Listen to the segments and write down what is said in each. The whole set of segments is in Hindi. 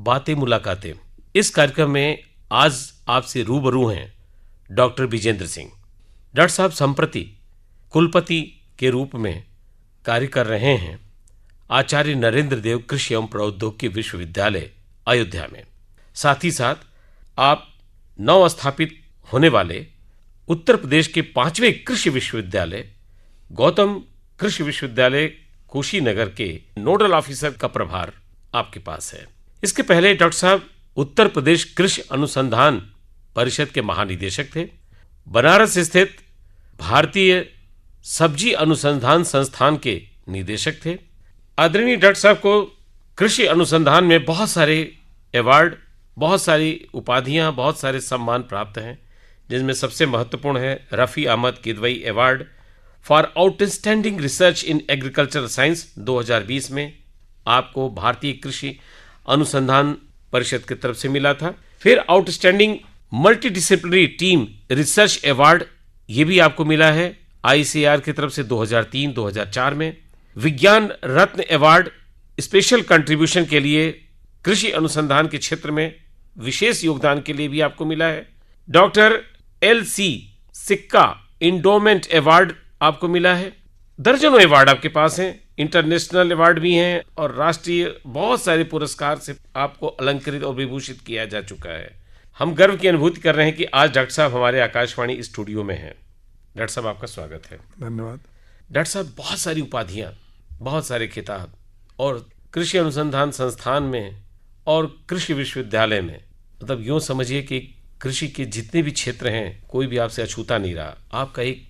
बातें मुलाकातें। इस कार्यक्रम में आज आपसे रूबरू हैं डॉक्टर विजेंद्र सिंह। डॉक्टर साहब संप्रति कुलपति के रूप में कार्य कर रहे हैं आचार्य नरेंद्र देव कृषि एवं प्रौद्योगिकी विश्वविद्यालय अयोध्या में। साथ ही साथ आप नव स्थापित होने वाले उत्तर प्रदेश के 5वें कृषि विश्वविद्यालय गौतम कृषि विश्वविद्यालय कुशीनगर के नोडल ऑफिसर का प्रभार आपके पास है। इसके पहले डॉक्टर साहब उत्तर प्रदेश कृषि अनुसंधान परिषद के महानिदेशक थे। बनारस स्थित भारतीय सब्जी अनुसंधान संस्थान के निदेशक थे। आदरणीय डॉक्टर साहब को कृषि अनुसंधान में बहुत सारे अवार्ड, बहुत सारी उपाधियां, बहुत सारे सम्मान प्राप्त हैं, जिनमें सबसे महत्वपूर्ण है Rafi Ahmed Kidwai award for outstanding research in agricultural science 2020 में आपको भारतीय कृषि अनुसंधान परिषद की तरफ से मिला था। फिर outstanding multidisciplinary team research award ये भी आपको मिला है ICAR की तरफ से 2003-2004 में। विज्ञान रत्न अवार्ड स्पेशल कंट्रीब्यूशन के लिए कृषि अनुसंधान के क्षेत्र में विशेष योगदान के लिए भी आपको मिला है। डॉक्टर LC सिक्का इंडोमेंट अवार्ड आपको मिला है। दर्जनों अवार्ड आपके पास हैं, इंटरनेशनल अवार्ड भी हैं और राष्ट्रीय बहुत सारे पुरस्कार से आपको अलंकृत और विभूषित किया जा चुका है। हम गर्व की अनुभूति कर रहे हैं कि आज डॉक्टर साहब हमारे आकाशवाणी स्टूडियो में हैं। डॉक्टर साहब आपका स्वागत है। धन्यवाद। डॉक्टर साहब बहुत सारी उपाधियां, बहुत सारे खिताब और कृषि अनुसंधान संस्थान में और कृषि विश्वविद्यालय में, मतलब यूँ समझिए कि कृषि के जितने भी क्षेत्र हैं कोई भी आपसे अछूता नहीं रहा। आपका एक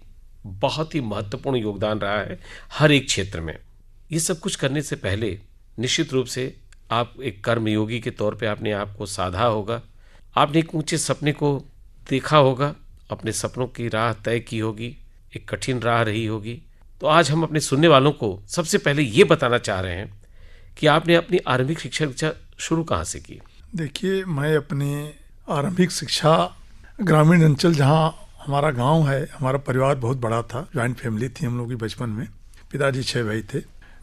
बहुत ही महत्वपूर्ण योगदान रहा है हर एक क्षेत्र में। ये सब कुछ करने से पहले निश्चित रूप से आप एक कर्मयोगी के तौर पे आपने आपको साधा होगा, आपने एक ऊंचे सपने को देखा होगा, अपने सपनों की राह तय की होगी, एक कठिन राह रही होगी। तो आज हम अपने सुनने वालों को सबसे पहले ये बताना चाह रहे हैं कि आपने अपनी आरंभिक शिक्षा शुरू कहाँ से की? देखिए, मैं अपनी आरंभिक शिक्षा ग्रामीण अंचल, जहाँ हमारा गांव है, हमारा परिवार बहुत बड़ा था, जॉइंट फैमिली थी हम लोग की बचपन में। पिताजी 6 भाई थे।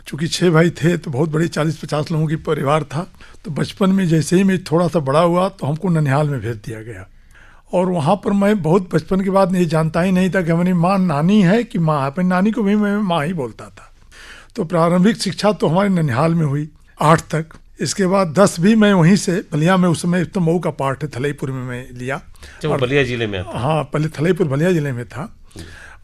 चूँकि 6 भाई थे तो बहुत बड़ी 40-50 लोगों की परिवार था। तो बचपन में जैसे ही मैं थोड़ा सा बड़ा हुआ तो हमको ननिहाल में भेज दिया गया। और वहाँ पर मैं बहुत बचपन के बाद नहीं जानता ही नहीं था कि हमारी माँ नानी है कि माँ। अपनी नानी को भी मैं माँ ही बोलता था। तो प्रारंभिक शिक्षा तो हमारे ननिहाल में हुई 8 तक। इसके बाद 10 भी मैं वहीं से बलिया में, उस समय तो मऊ का पार्ट है, थलईपुर में मैं लिया। और बलिया जिले में? हाँ, पहले थलईपुर बलिया जिले में था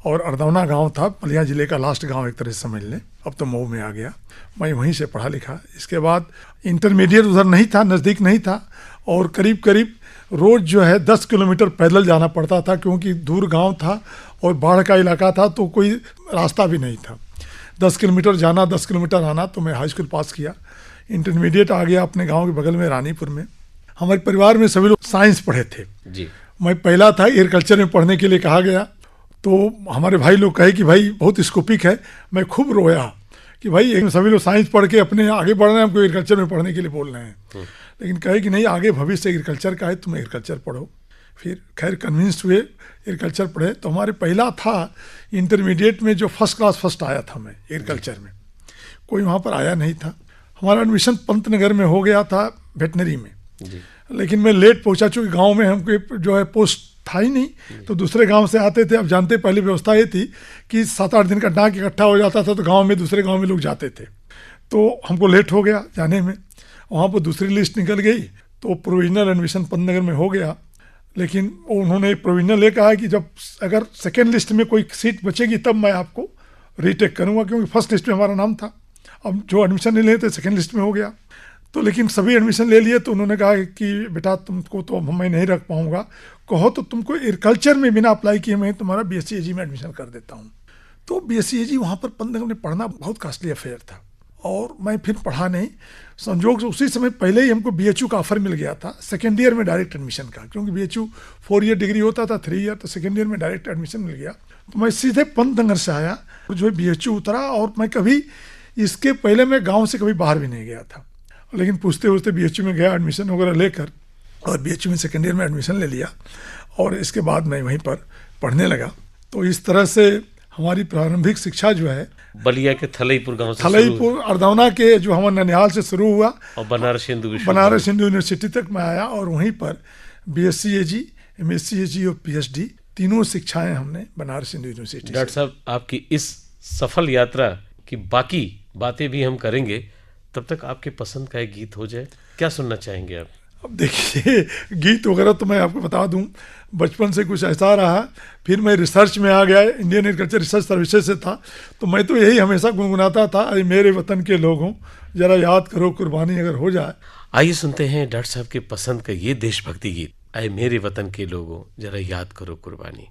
और अर्दौना गांव था, बलिया जिले का लास्ट गांव एक तरह से समझ लें। अब तो मऊ में आ गया। मैं वहीं से पढ़ा लिखा। इसके बाद इंटरमीडिएट उधर नहीं था, नज़दीक नहीं था और करीब करीब रोज़ जो है 10 किलोमीटर पैदल जाना पड़ता था, क्योंकि दूर गाँव था और बाढ़ का इलाका था तो कोई रास्ता भी नहीं था। 10 किलोमीटर जाना, 10 किलोमीटर आना। तो मैं हाई स्कूल पास किया। इंटरमीडिएट आ गया अपने गांव के बगल में रानीपुर में। हमारे परिवार में सभी लोग साइंस पढ़े थे जी। मैं पहला था। एग्रीकल्चर में पढ़ने के लिए कहा गया तो हमारे भाई लोग कहे कि भाई बहुत स्कोपिक है। मैं खूब रोया कि भाई सभी लोग साइंस पढ़ के अपने आगे बढ़ रहे हैं, हमको एग्रीकल्चर में पढ़ने के लिए बोल रहे हैं। लेकिन कहे कि नहीं, आगे भविष्य एग्रीकल्चर का है, तुम एग्रीकल्चर पढ़ो। फिर खैर कन्विंस हुए, एग्रीकल्चर पढ़े। तो हमारे पहला था इंटरमीडिएट में जो फर्स्ट क्लास फर्स्ट आया था मैं एग्रीकल्चर में। कोई वहाँ पर आया नहीं था। हमारा एडमिशन पंतनगर में हो गया था वेटनरी में जी। लेकिन मैं लेट पहुंचा, चूँकि गांव में हमको जो है पोस्ट था ही नहीं। तो दूसरे गांव से आते थे। अब जानते, पहले व्यवस्था ये थी कि 7-8 दिन का डाक इकट्ठा हो जाता था तो गांव में दूसरे गांव में लोग जाते थे। तो हमको लेट हो गया जाने में। वहाँ पर दूसरी लिस्ट निकल गई तो प्रोविजनल एडमिशन पंतनगर में हो गया। लेकिन उन्होंने प्रोविजनल ये कहा कि जब अगर सेकेंड लिस्ट में कोई सीट बचेगी तब मैं आपको रीटेक करूँगा, क्योंकि फर्स्ट लिस्ट में हमारा नाम था। अब जो एडमिशन नहीं लिए थे सेकेंड लिस्ट में हो गया। तो लेकिन सभी एडमिशन ले लिए। तो उन्होंने कहा कि बेटा तुमको तो मैं नहीं रख पाऊँगा, कहो तो तुमको एग्रीकल्चर में बिना अप्लाई किए मैं तुम्हारा BSc AG में एडमिशन कर देता हूँ। तो BSc AG वहाँ पर पंतनगर में पढ़ना बहुत कॉस्टली अफेयर था और मैं फिर पढ़ा नहीं। संजोग से उसी समय पहले ही हमको BHU का ऑफर मिल गया था, सेकेंड ईयर में डायरेक्ट एडमिशन का। क्योंकि BHU 4 ईयर डिग्री होता था, 3 ईयर, तो सेकेंड ईयर में डायरेक्ट एडमिशन मिल गया। तो मैं सीधे पंतनगर से आया और जो है BHU उतरा। और मैं कभी इसके पहले मैं गांव से कभी बाहर भी नहीं गया था। लेकिन पूछते पूछते BHU में गया एडमिशन वगैरह लेकर और BHU में सेकेंड ईयर में एडमिशन ले लिया और इसके बाद मैं वहीं पर पढ़ने लगा। तो इस तरह से हमारी प्रारंभिक शिक्षा जो है बलिया के थलईपुर गांव से थलईपुर अर्दौना के जो हमारे ननिहाल से शुरू हुआ और बनारस हिंदू यूनिवर्सिटी तक मैं आया और वहीं पर BSc AG, MSc AG और PhD तीनों शिक्षाएं हमने बनारस हिंदू यूनिवर्सिटी। डॉक्टर साहब, आपकी इस सफल यात्रा की बाकी बातें भी हम करेंगे, तब तक आपके पसंद का एक गीत हो जाए। क्या सुनना चाहेंगे आप? अब देखिए, गीत वगैरह तो मैं आपको बता दूं, बचपन से कुछ ऐसा रहा, फिर मैं रिसर्च में आ गया, इंडियन एग्रीकल्चर रिसर्च सर्विसेज से था, तो मैं तो यही हमेशा गुनगुनाता था, अरे मेरे वतन के लोगों जरा याद करो कुर्बानी अगर हो जाए। आइए सुनते हैं डॉक्टर साहब के पसंद का ये देशभक्ति गीत, अरे मेरे वतन के लोगों जरा याद करो कुर्बानी।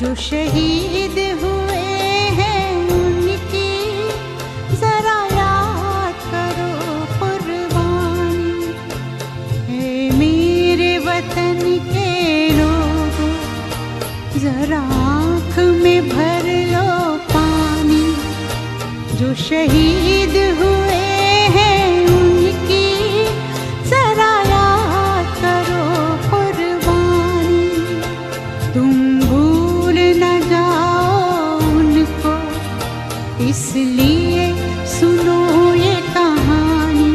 जो शहीद हुए हैं उनकी जरा याद करो कुर्बानी। है मेरे वतन के लोगों जरा आँख में भर लो पानी। जो शहीद हुए हैं उनकी जरा याद करो कुर्बानी। तुम इसलिए सुनो ये कहानी।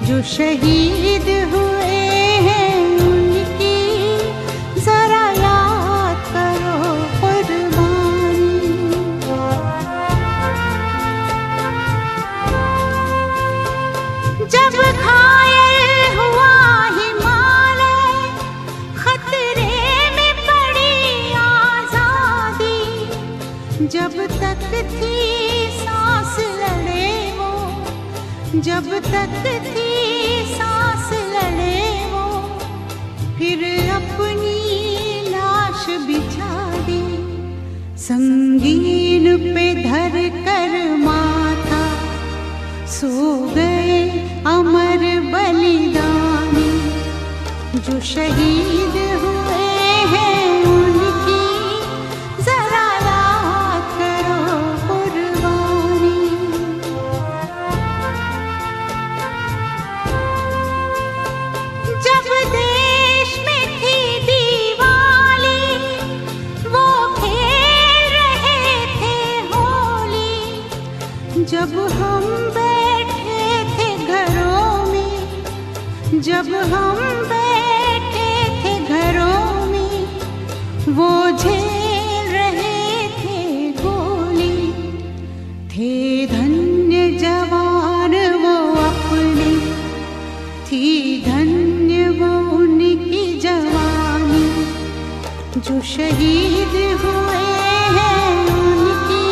जो शहीद हुए हैं उनकी जरा याद करो कुर्बानी। जब घायल हुआ हिमालय, खतरे में पड़ी आजादी, जब तक थी सांस लड़े वो, जब तक थी सांस लड़े वो, फिर अपनी लाश बिछा दी। संगीन पे धर कर माथा सो गए अमर बलिदानी। जो शहीद हुए हैं उनकी जरा याद करो कुर्बानी। जब देश में थी दिवाली, वो खेल रहे थे होली। जब हम बैठे थे घरों में, जब हम बैठे थे घरों में, वो झेल रहे थे गोली। थे धन्य जवान वो अपने, थी धन्य वो उनकी जवानी। जो शहीद हुए हैं उनकी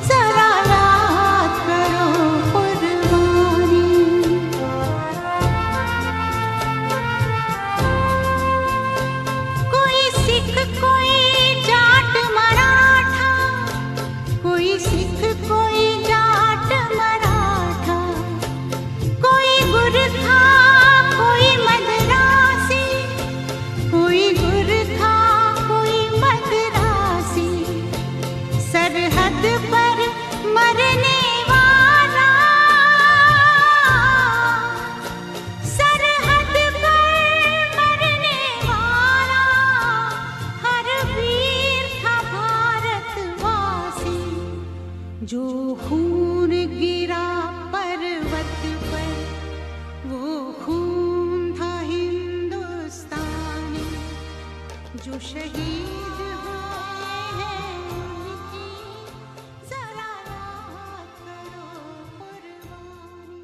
जरा याद करो कुर्बानी। जो खून गिरा पर्वत पर वो खून था हिंदुस्तानी, जो शहीद हुए हैं उनकी जरा याद करो कुर्बानी।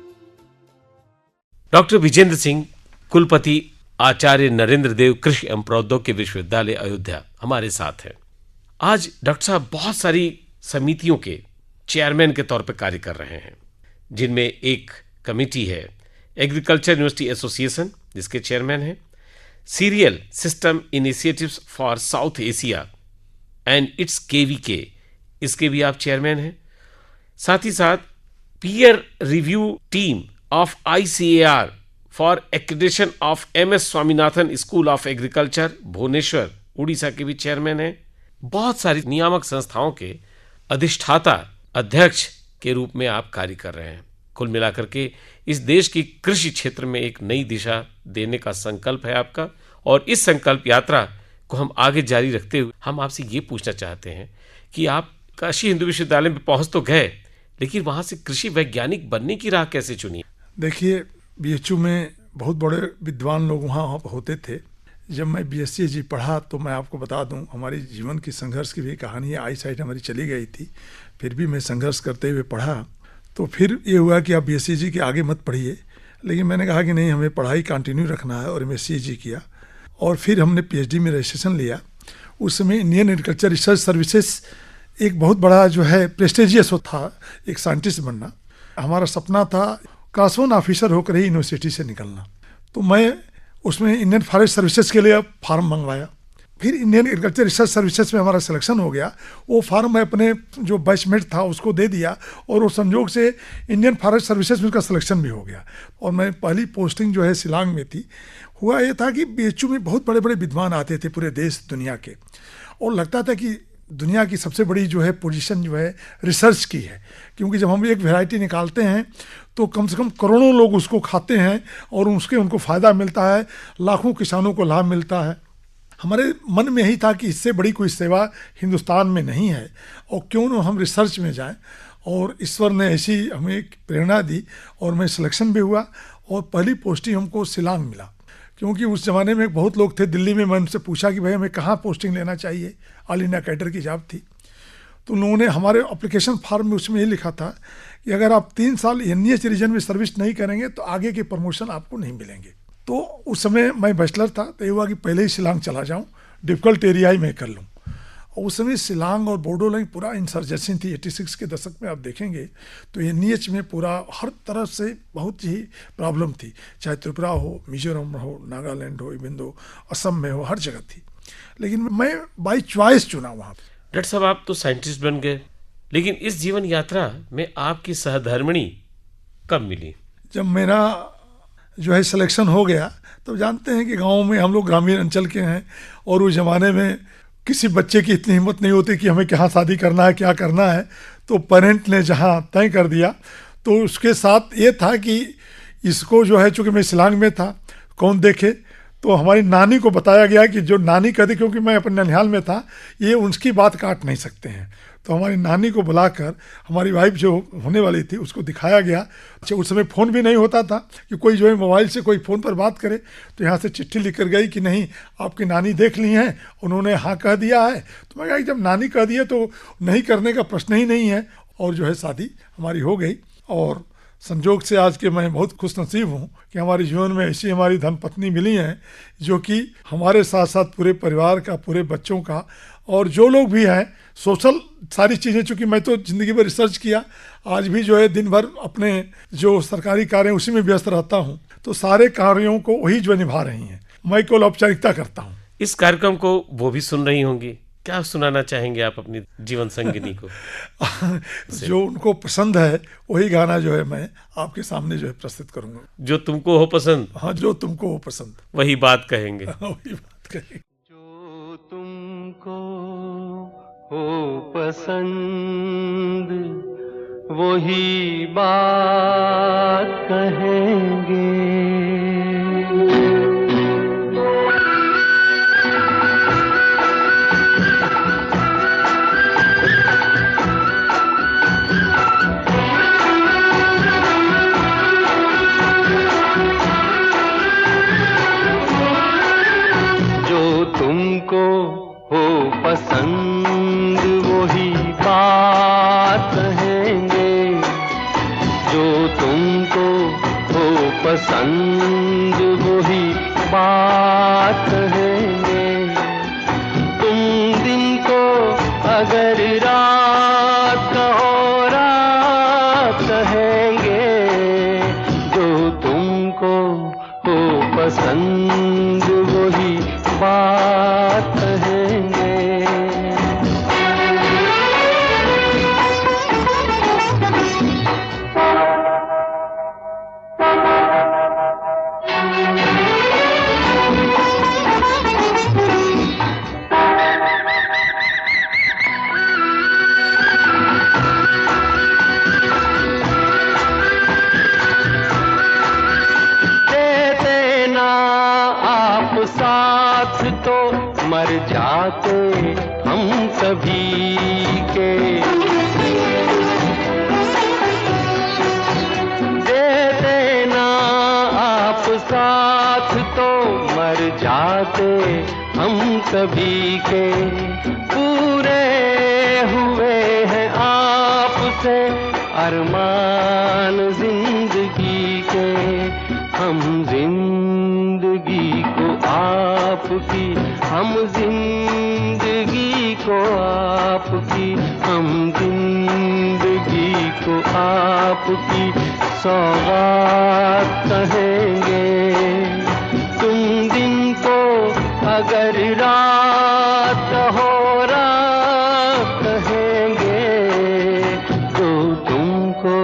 डॉक्टर विजेंद्र सिंह, कुलपति आचार्य नरेंद्र देव कृषि एवं प्रौद्योगिकी विश्वविद्यालय अयोध्या, हमारे साथ हैं। आज डॉक्टर साहब बहुत सारी समितियों के चेयरमैन के तौर पर कार्य कर रहे हैं, जिनमें एक कमेटी है एग्रीकल्चर यूनिवर्सिटी एसोसिएशन, जिसके चेयरमैन हैं, cereal system initiatives for South Asia and its KVK, इसके भी आप चेयरमैन हैं। साथ ही साथ peer review team of ICAR for accreditation of MS Swaminathan school of agriculture Bhubaneswar, Odisha के भी चेयरमैन हैं। बहुत सारी नियामक संस्थाओं के अधिष्ठाता अध्यक्ष के रूप में आप कार्य कर रहे हैं। कुल मिलाकर के इस देश की कृषि क्षेत्र में एक नई दिशा देने का संकल्प है आपका, और इस संकल्प यात्रा को हम आगे जारी रखते हुए हम आपसे ये पूछना चाहते हैं कि आप काशी हिंदू विश्वविद्यालय में पहुंच तो गए, लेकिन वहां से कृषि वैज्ञानिक बनने की राह कैसे चुनी? देखिए, BHU में बहुत बड़े विद्वान लोग वहाँ होते थे। जब मैं BSc पढ़ा तो मैं आपको बता दूं, हमारी जीवन की संघर्ष की भी कहानी है। आई साइट हमारी चली गई थी, फिर भी मैं संघर्ष करते हुए पढ़ा। तो फिर ये हुआ कि आप BSc के आगे मत पढ़िए, लेकिन मैंने कहा कि नहीं, हमें पढ़ाई कंटिन्यू रखना है, और MSc किया, और फिर हमने PhD में रजिस्ट्रेशन लिया। उस समय इंडियन एग्रीकल्चर रिसर्च सर्विसेज एक बहुत बड़ा जो है प्रेस्टिजियस था, एक साइंटिस्ट बनना। हमारा सपना था क्लास 1 ऑफिसर होकर ही यूनिवर्सिटी से निकलना। तो मैं उसमें इंडियन फॉरेस्ट सर्विसेज के लिए फार्म मंगवाया। फिर इंडियन एग्रीकल्चर रिसर्च सर्विसेज में हमारा सिलेक्शन हो गया। वो फार्म मैं अपने जो बैचमेट था उसको दे दिया, और वो संयोग से इंडियन फॉरेस्ट सर्विसेज में उसका सिलेक्शन भी हो गया। और मैं पहली पोस्टिंग जो है शिलांग में थी। हुआ ये था कि BHU में बहुत बड़े बड़े विद्वान आते थे पूरे देश दुनिया के, और लगता था कि दुनिया की सबसे बड़ी जो है पोजीशन जो है रिसर्च की है, क्योंकि जब हम एक वैरायटी निकालते हैं तो कम से कम करोड़ों लोग उसको खाते हैं, और उनको फ़ायदा मिलता है, लाखों किसानों को लाभ मिलता है। हमारे मन में यही था कि इससे बड़ी कोई सेवा हिंदुस्तान में नहीं है, और क्यों न हम रिसर्च में जाएं। और ईश्वर ने ऐसी हमें प्रेरणा दी, और मैं सिलेक्शन भी हुआ, और पहली पोस्टिंग हमको शिलांग मिला। क्योंकि उस ज़माने में बहुत लोग थे दिल्ली में। मैं उनसे पूछा कि भाई हमें कहाँ पोस्टिंग लेना चाहिए, ऑल इंडिया कैडर की जॉब थी। तो उन्होंने हमारे एप्लीकेशन फॉर्म में उसमें ये लिखा था कि अगर आप 3 साल NEH रीजन में सर्विस नहीं करेंगे तो आगे के प्रमोशन आपको नहीं मिलेंगे। तो उस समय मैं बैचलर था, तो ये हुआ कि पहले ही शिलांग चला जाऊँ, डिफिकल्ट एरिया ही मैं कर लूँ। और उस समय शिलांग और बोडोलैंड पूरा इंसर्जेंसी थी। 86 के दशक में आप देखेंगे तो NEH में पूरा हर तरफ से बहुत ही प्रॉब्लम थी, चाहे त्रिपुरा हो, मिजोरम हो, नागालैंड हो, इवन दो असम में हो, हर जगह थी। लेकिन मैं बाई चॉइस चुना वहाँ। डॉक्टर साहब, आप तो साइंटिस्ट बन गए, लेकिन इस जीवन यात्रा में आपकी सहधर्मिणी कब मिली? जब मेरा जो है सिलेक्शन हो गया, तो जानते हैं कि गाँव में हम लोग ग्रामीण अंचल के हैं, और उस ज़माने में किसी बच्चे की इतनी हिम्मत नहीं होती कि हमें कहाँ शादी करना है, क्या करना है। तो पेरेंट ने जहाँ तय कर दिया, तो उसके साथ ये था कि इसको जो है, चूँकि मैं शिलांग में था, कौन देखे, तो हमारी नानी को बताया गया कि जो नानी कहती, क्योंकि मैं अपने ननिहाल में था, ये उनकी बात काट नहीं सकते हैं। तो हमारी नानी को बुलाकर हमारी वाइफ जो होने वाली थी उसको दिखाया गया। अच्छा, उस समय फ़ोन भी नहीं होता था कि कोई जो है मोबाइल से कोई फ़ोन पर बात करे। तो यहाँ से चिट्ठी लिख कर गई कि नहीं, आपकी नानी देख ली हैं, उन्होंने हाँ कह दिया है। तो मैं कहा कि जब नानी कह दी है तो नहीं करने का प्रश्न ही नहीं है। और जो है शादी हमारी हो गई, और संजोग से आज के मैं बहुत खुश नसीब हूँ कि हमारे जीवन में ऐसी हमारी धर्मपत्नी मिली हैं, जो कि हमारे साथ साथ पूरे परिवार का, पूरे बच्चों का, और जो लोग भी हैं सोशल सारी चीज़ें। चूँकि मैं तो ज़िंदगी भर रिसर्च किया, आज भी जो है दिन भर अपने जो सरकारी कार्य हैं उसी में व्यस्त रहता हूँ, तो सारे कार्यों को वही जो निभा रही हैं, मैं केवल औपचारिकता करता हूँ। इस कार्यक्रम को वो भी सुन रही होंगी, क्या सुनाना चाहेंगे आप अपनी जीवन संगिनी को? जो उनको पसंद है वही गाना जो है मैं आपके सामने जो है प्रस्तुत करूँगा। जो तुमको हो पसंद? हाँ, जो तुमको हो पसंद, वही बात कहेंगे। वही बात कहेंगे। जो तुमको हो पसंद वही बात कहेंगे। पसंद वही बात कहेंगे, जो तुमको हो पसंद वही बात कहेंगे। तुम दिन को अगर रात कहो रात कहेंगे, जो तुमको हो पसंद वही बात कहेंगे। साथ तो मर जाते हम सभी के, दे देना आप साथ तो मर जाते हम सभी के। पूरे हुए हैं आपसे अरमान जिंदगी के, हम जिंदगी को आपकी, हम जिंदगी को आपकी, हम जिंदगी को आपकी सौगात कहेंगे। तुम दिन को अगर रात कहो रात कहेंगे, जो तुमको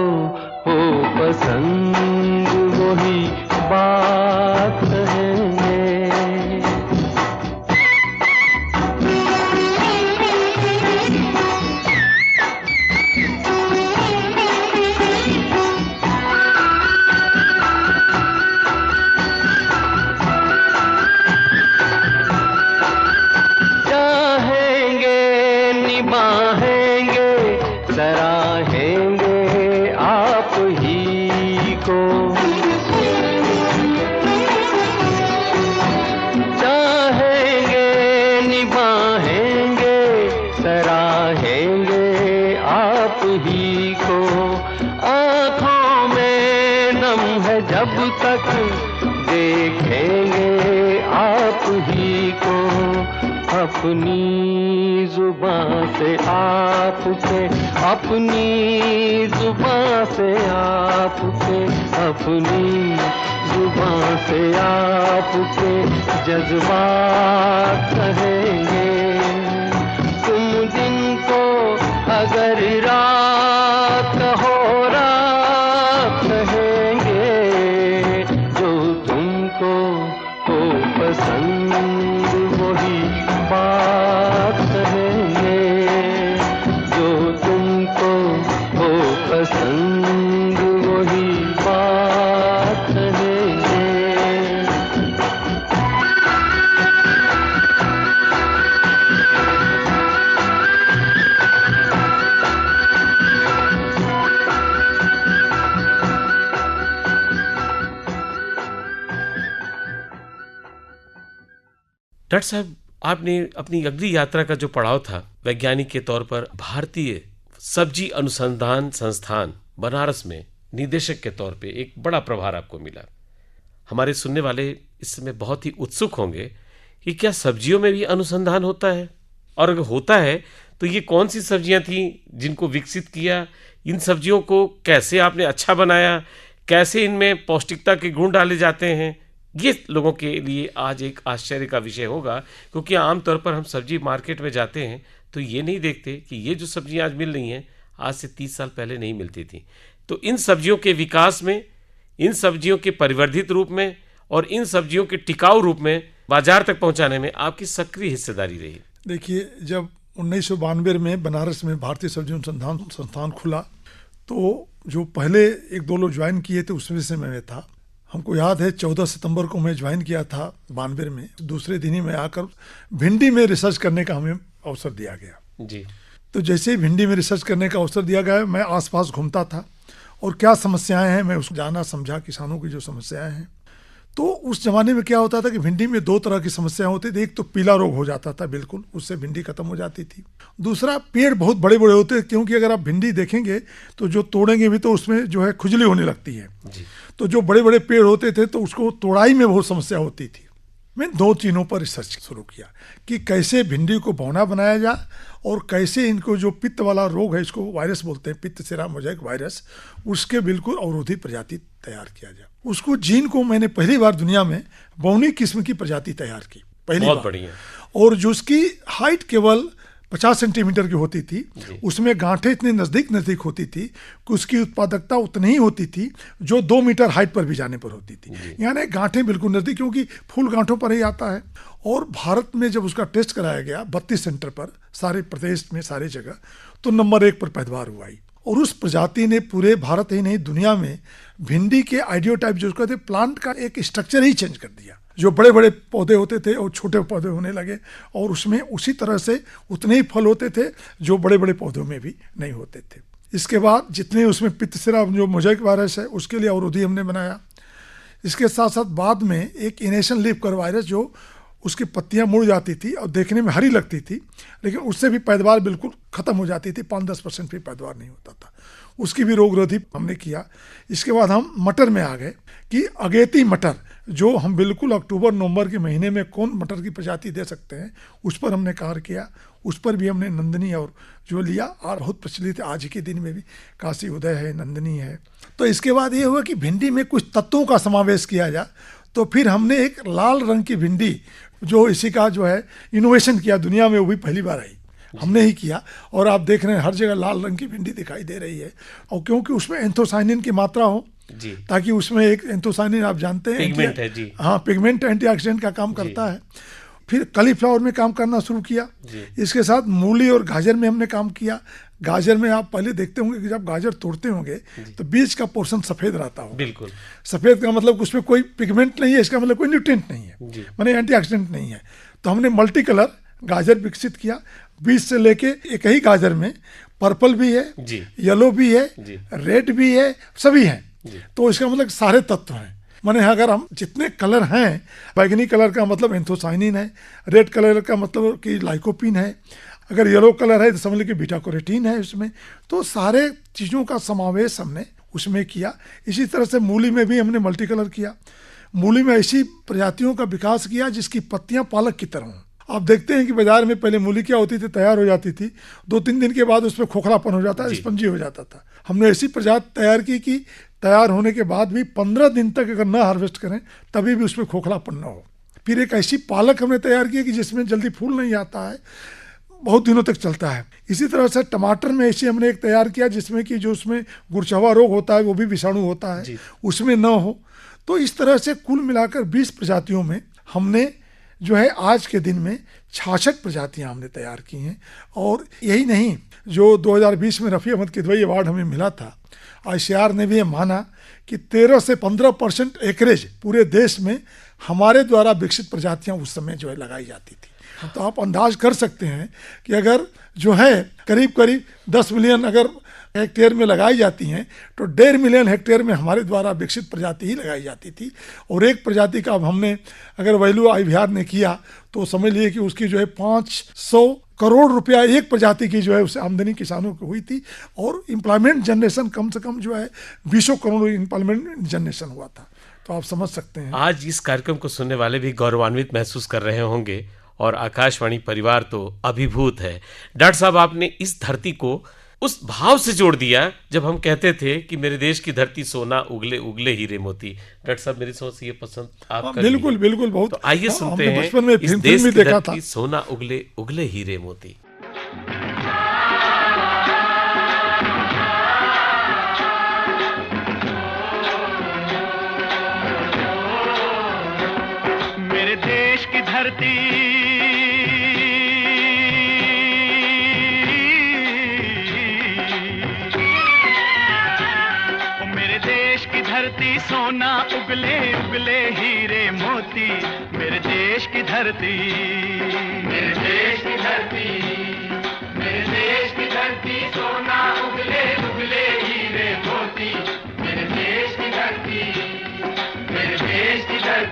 हो पसंद वही बात कहेंगे। चाहेंगे निभाएंगे सराहेंगे आप ही को, चाहेंगे निभाएंगे सराहेंगे आप ही को। आँखों में नम है जब तक देखेंगे आप ही को, अपनी जुबां से आपके, अपनी जुबां से आपके, अपनी जुबां से आपके जज्बात कहेंगे। तुम दिन को अगर रात कहो रात कहेंगे, जो तुमको हो पसंद वही बात कहेंगे, जो तुमको हो पसंद वही बात कहेंगे। डॉक्टर साहब, आपने अपनी अगली यात्रा का जो पड़ाव था वैज्ञानिक के तौर पर भारतीय सब्जी अनुसंधान संस्थान बनारस में निदेशक के तौर पे एक बड़ा प्रभार आपको मिला। हमारे सुनने वाले इस समय बहुत ही उत्सुक होंगे कि क्या सब्जियों में भी अनुसंधान होता है, और अगर होता है तो ये कौन सी सब्जियां थी जिनको विकसित किया, इन सब्जियों को कैसे आपने अच्छा बनाया, कैसे इनमें पौष्टिकता के गुण डाले जाते हैं, ये लोगों के लिए आज एक आश्चर्य का विषय होगा। क्योंकि आमतौर पर हम सब्जी मार्केट में जाते हैं तो ये नहीं देखते कि ये जो सब्जियां आज मिल रही हैं आज से 30 साल पहले नहीं मिलती थी। तो इन सब्जियों के विकास में, इन सब्जियों के परिवर्धित रूप में और इन सब्जियों के टिकाऊ रूप में बाजार तक पहुंचाने में आपकी सक्रिय हिस्सेदारी रही। देखिए, जब 1992 में बनारस में भारतीय सब्जी अनुसंधान संस्थान खुला तो जो पहले एक दो लोग ज्वाइन किए थे उसमें से मैं था। हमको याद है 14 सितंबर को मैं ज्वाइन किया था 92 में। दूसरे दिन ही मैं आकर भिंडी में रिसर्च करने का हमें अवसर दिया गया जी। तो जैसे ही भिंडी में रिसर्च करने का अवसर दिया गया, मैं आसपास घूमता था और क्या समस्याएं हैं मैं उसको जाना समझा, किसानों की जो समस्याएं हैं। तो उस जमाने में क्या होता था कि भिंडी में दो तरह की समस्याएं होती थी। एक तो पीला रोग हो जाता था बिल्कुल, उससे भिंडी खत्म हो जाती थी। दूसरा, पेड़ बहुत बड़े बड़े होते हैं, क्योंकि अगर आप भिंडी देखेंगे तो जो तोड़ेंगे भी तो उसमें जो है खुजली होने लगती है। तो जो बड़े बड़े पेड़ होते थे तो उसको तोड़ाई में बहुत समस्या होती थी। मैं दो चीज़ों पर रिसर्च शुरू किया कि कैसे भिंडी को बौना बनाया जाए और कैसे इनको जो पित्त वाला रोग है, इसको वायरस बोलते हैं, पित्त सेरा मोज़ेक वायरस, उसके बिल्कुल अवरोधी प्रजाति तैयार किया जाए। उसको जीन को मैंने पहली बार दुनिया में बौनी किस्म की प्रजाति तैयार की, पहली बहुत बार। बढ़िया। और जो उसकी हाइट केवल 50 सेंटीमीटर की होती थी, उसमें गांठें इतनी नज़दीक होती थी कि उसकी उत्पादकता उतनी ही होती थी जो 2 मीटर हाइट पर भी जाने पर होती थी। यानी गांठें बिल्कुल नज़दीक, क्योंकि फूल गांठों पर ही आता है। और भारत में जब उसका टेस्ट कराया गया 32 सेंटर पर, सारे प्रदेश में, सारे जगह, तो नंबर 1 पर पैदावार हुआ ही। और उस प्रजाति ने पूरे भारत ही नहीं दुनिया में भिंडी के आइडियोटाइप जो कहते हैं प्लांट का एक स्ट्रक्चर ही चेंज कर दिया। जो बड़े बड़े पौधे होते थे और छोटे पौधे होने लगे, और उसमें उसी तरह से उतने ही फल होते थे जो बड़े बड़े पौधों में भी नहीं होते थे। इसके बाद जितने उसमें पित्त सेरा जो मोज़ेक वायरस है उसके लिए अवरोधी हमने बनाया। इसके साथ साथ बाद में एक इनेशन लीफ कर वायरस, जो उसकी पत्तियां मुड़ जाती थी और देखने में हरी लगती थी, लेकिन उससे भी पैदावार बिल्कुल ख़त्म हो जाती थी, 5-10% भी पैदावार नहीं होता था। उसकी भी रोगरोधी हमने किया। इसके बाद हम मटर में आ गए कि अगेती मटर, जो हम बिल्कुल अक्टूबर नवंबर के महीने में कौन मटर की प्रजाति दे सकते हैं, उस पर हमने कार्य किया। उस पर भी हमने नंदनी और जो लिया, और बहुत प्रचलित है आज के दिन में भी, काशी उदय है, नंदनी है। तो इसके बाद ये हुआ कि भिंडी में कुछ तत्वों का समावेश किया जाए, तो फिर हमने एक लाल रंग की भिंडी, जो इसी का जो है इनोवेशन किया दुनिया में, वो भी पहली बार आई, हमने ही किया। और आप देख रहे हैं हर जगह लाल रंग की भिंडी दिखाई दे रही है, और क्योंकि उसमें एंथोसाइनिन की मात्रा हो जी, ताकि उसमें एक एंथोसाइनिन आप जानते हैं पिगमेंट है जी। हाँ, पिगमेंट एंटीऑक्सीडेंट का काम करता है। फिर कलीफ्लावर में काम करना शुरू किया। इसके साथ मूली और गाजर में हमने काम किया। गाजर में आप पहले देखते होंगे कि जब गाजर तोड़ते होंगे तो बीच का पोर्शन सफ़ेद रहता होगा। बिल्कुल। सफ़ेद का मतलब उसमें कोई पिगमेंट नहीं है, इसका मतलब कोई न्यूट्रिएंट नहीं है, माने एंटीऑक्सीडेंट नहीं है। तो हमने मल्टी कलर गाजर विकसित किया। बीज से लेके एक ही गाजर में पर्पल भी है, येलो भी है, रेड भी है, सभी हैं। तो इसका मतलब सारे तत्व हैं। माने अगर हम जितने कलर हैं, बैगनी कलर का मतलब एंथोसाइनिन है, रेड कलर का मतलब कि लाइकोपिन है, अगर येलो कलर है तो समझ लीजिए बीटा कैरोटीन है उसमें। तो सारे चीज़ों का समावेश हमने उसमें किया। इसी तरह से मूली में भी हमने मल्टी कलर किया। मूली में ऐसी प्रजातियों का विकास किया जिसकी पत्तियां पालक की तरह हों। आप देखते हैं कि बाजार में पहले मूली क्या होती थी, तैयार हो जाती थी, 2-3 दिन के बाद उसमें खोखलापन हो जाता है, स्पंजी हो जाता था। हमने ऐसी प्रजाति तैयार की कि तैयार होने के बाद भी 15 दिन तक अगर ना हार्वेस्ट करें तभी भी उसमें खोखलापन ना हो। फिर एक ऐसी पालक हमने तैयार की कि जिसमें जल्दी फूल नहीं आता है, बहुत दिनों तक चलता है। इसी तरह से टमाटर में ऐसे हमने एक तैयार किया जिसमें कि जो उसमें गुरचवा रोग होता है वो भी विषाणु होता है, उसमें न हो। तो इस तरह से कुल मिलाकर 20 प्रजातियों में हमने जो है आज के दिन में 66 प्रजातियां हमने तैयार की हैं। और यही नहीं, जो 2020 में रफ़ी अहमद किदवई अवार्ड हमें मिला था, ICAR ने भी ये माना कि 13 से 15% एकरेज पूरे देश में हमारे द्वारा विकसित प्रजातियां उस समय जो है लगाई जाती थी। तो आप अंदाज कर सकते हैं कि अगर जो है करीब करीब 10 मिलियन अगर हेक्टेयर में लगाई जाती हैं तो 1.5 मिलियन हेक्टेयर में हमारे द्वारा विकसित प्रजाति ही लगाई जाती थी। और एक प्रजाति का अब हमने अगर वैल्यू IVR ने किया तो समझ लिए कि उसकी जो है 500 करोड़ रुपया एक प्रजाति की जो है उससे आमदनी किसानों को हुई थी। और एम्प्लॉयमेंट जनरेशन कम से कम जो है 20 करोड़ एम्प्लॉयमेंट जनरेशन हुआ था। तो आप समझ सकते हैं आज इस कार्यक्रम को सुनने वाले भी गौरवान्वित महसूस कर रहे होंगे और आकाशवाणी परिवार तो अभिभूत है। डॉक्टर साहब, आपने इस धरती को उस भाव से जोड़ दिया जब हम कहते थे कि मेरे देश की धरती सोना उगले उगले हीरे मोती। डॉक्टर साहब, मेरी सोच ये पसंद आपका बिल्कुल बिल्कुल बहुत। तो आइए सुनते हैं बचपन में इस देश में की देखा धरती था। सोना उगले उगले हीरे मोती। मेरे देश की धरती सोना उगले उगले हीरे मोती। मेरे देश की धरती, मेरे देश की धरती, मेरे देश की धरती सोना उगले उगले हीरे मोती। मेरे देश की धरती, मेरे देश की धरती।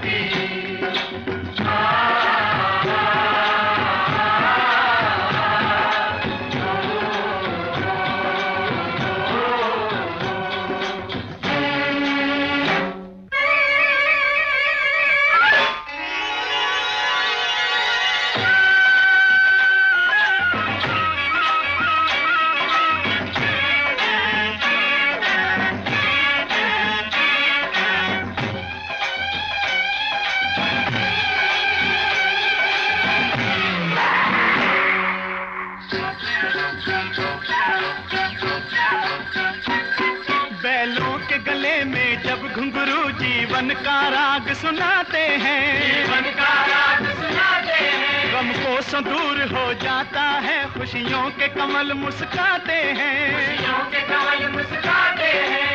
बैलों के गले में जब घुंघरू जीवन का राग सुनाते हैं, जीवन का राग सुनाते हैं, गम को दूर हो जाता है, खुशियों के कमल मुस्काते हैं, खुशियों के कमल मुस्काते हैं।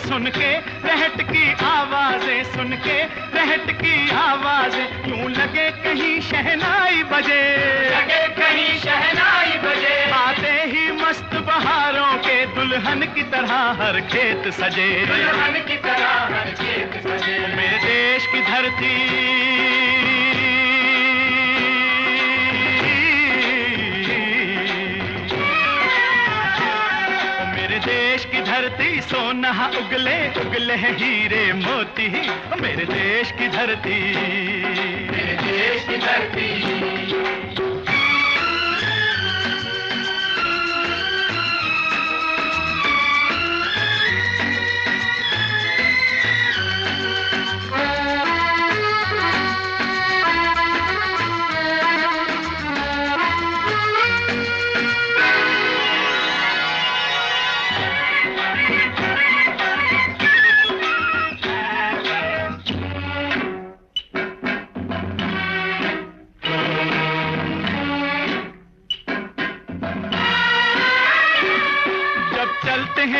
सुन के रहट की आवाजें, सुन के रहट की आवाजें, यूं लगे कहीं शहनाई बजे, लगे कहीं शहनाई बजे। आते ही मस्त बहारों के दुल्हन की तरह हर खेत सजे, दुल्हन की तरह हर खेत सजे। मेरे देश की धरती, देश की धरती सोना उगले उगले हैं हीरे मोती, मेरे देश की धरती, मेरे देश की धरती।